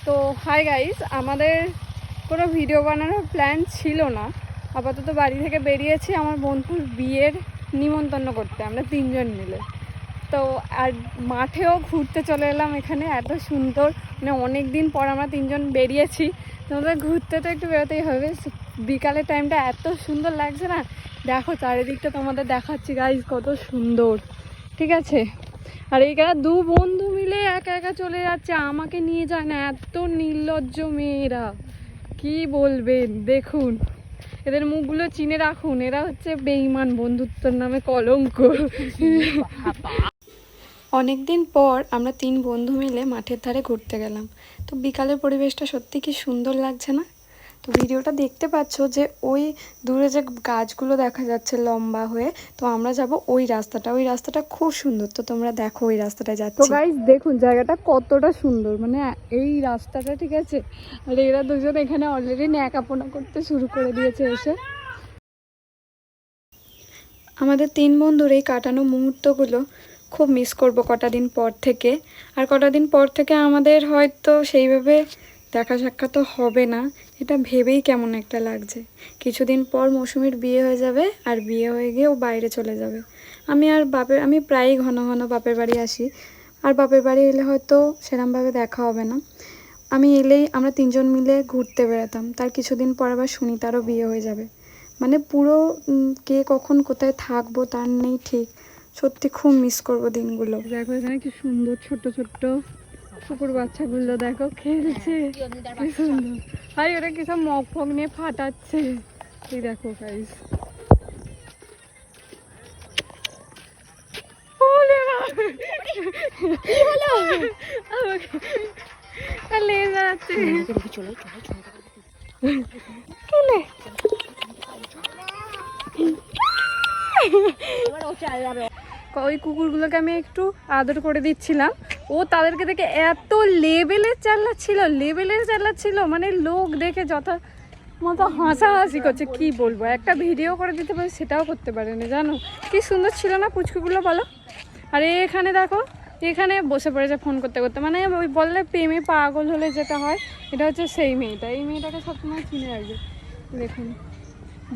তো hi guys, আমাদের কোনো ভিডিও বানানোর প্ল্যান ছিল না। আপাতত বাড়ি থেকে বেরিয়েছি আমার বন্ধুর বিয়ের নিমন্ত্রণ করতে, আমরা 3 জন মিলে। তো আর মাঠেও ঘুরতে চলে এলাম। এখানে এত সুন্দর, মানে অনেক দিন পর আমরা 3 জন বেরিয়েছি। তোমাদের ঘুরতে তো একটু বেরোতেই হবে। বিকালের টাইমটা এত সুন্দর লাগছে না, দেখো চারিদিকটা তোমাদের দেখাচ্ছি গাইস, কত সুন্দর। ঠিক আছে, আর এইখানে 2 বন্ধু মিলে একা একা চলে যাচ্ছে, আমাকে নিয়ে যায় না। এত নির্লজ্জ মেয়েরা, কি বলবেন। দেখুন এদের মুখগুলো চিনে রাখুন, এরা হচ্ছে বেঈমান, বন্ধুত্বর নামে কলঙ্ক। অনেক দিন পর আমরা 3 বন্ধু মিলে মাঠের ধারে ঘুরতে গেলাম। তো বিকালের পরিবেশটা সত্যি কি সুন্দর লাগছে না? তো ভিডিওটা দেখতে পাচ্ছ যে ওই দূরে যে গাছগুলো দেখা যাচ্ছে লম্বা হয়ে, তো আমরা যাব ওই রাস্তাটা খুব সুন্দর। তো তোমরা দেখো ওই রাস্তাটা যাচ্ছে। তো গাইস দেখুন জায়গাটা কতটা সুন্দর, মানে এই রাস্তাটা, ঠিক আছে। আর এরা দুজন এখানে অলরেডি ন্যাকাপোনা করতে শুরু করে দিয়েছে এসে। আমাদের 3 বন্ধুর এই কাটানো মুহূর্তগুলো খুব মিস করব কটা দিন পর থেকে। আর কটা দিন পর থেকে আমাদের হয়তো সেইভাবে দেখা সাক্ষাৎ তো হবে না, এটা ভেবেই কেমন একটা লাগছে। কিছুদিন পর মৌসুমীর বিয়ে হয়ে যাবে, আর বিয়ে হয়ে গিয়ে ও বাইরে চলে যাবে। আমি প্রায়ই ঘন ঘন বাপের বাড়ি আসি, আর বাপের বাড়ি এলে হয়তো সেরমভাবে দেখা হবে না। আমি এলেই আমরা 3 জন মিলে ঘুরতে বেরোতাম। তার কিছুদিন পর আবার সুনিতারও বিয়ে হয়ে যাবে। মানে পুরো কে কখন কোথায় থাকবো তার নেই ঠিক। সত্যি খুব মিস করবো দিনগুলো। দেখো এখানে কি সুন্দর ছোট্ট ছোট্ট কুকুর বাচ্চাগুলো দেখো খেলছে, কি সুন্দর। ভাই ওরা কি সব মগ ফগ নিয়ে ফাটাচ্ছে, এই দেখো গাইস। ওই কুকুরগুলোকে আমি একটু আদর করে দিচ্ছিলাম, ও তাদেরকে দেখে এত লেভেলের চাল্লাচ্ছিল, মানে লোক দেখে যথা মতো হাসাহাসি করছে। কি বলবো, একটা ভিডিও করে দিতে পারে সেটাও করতে পারেনি, জানো কি সুন্দর ছিল না পুচকুগুলো, বলো। আর এখানে দেখো, এখানে বসে পড়েছে ফোন করতে করতে, মানে ওই বললে প্রেমে পাগল হলে যেটা হয়, এটা হচ্ছে সেই মেয়েটা। এই মেয়েটাকে সবসময় চিনে রাখবে। দেখুন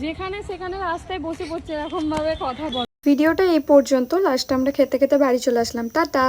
যেখানে সেখানে রাস্তায় বসে পড়ছে এরকম ভাবে কথা বল। ভিডিওটা এই পর্যন্ত। লাস্টে আমরা খেতে খেতে বাড়ি চলে আসলাম। টাটা।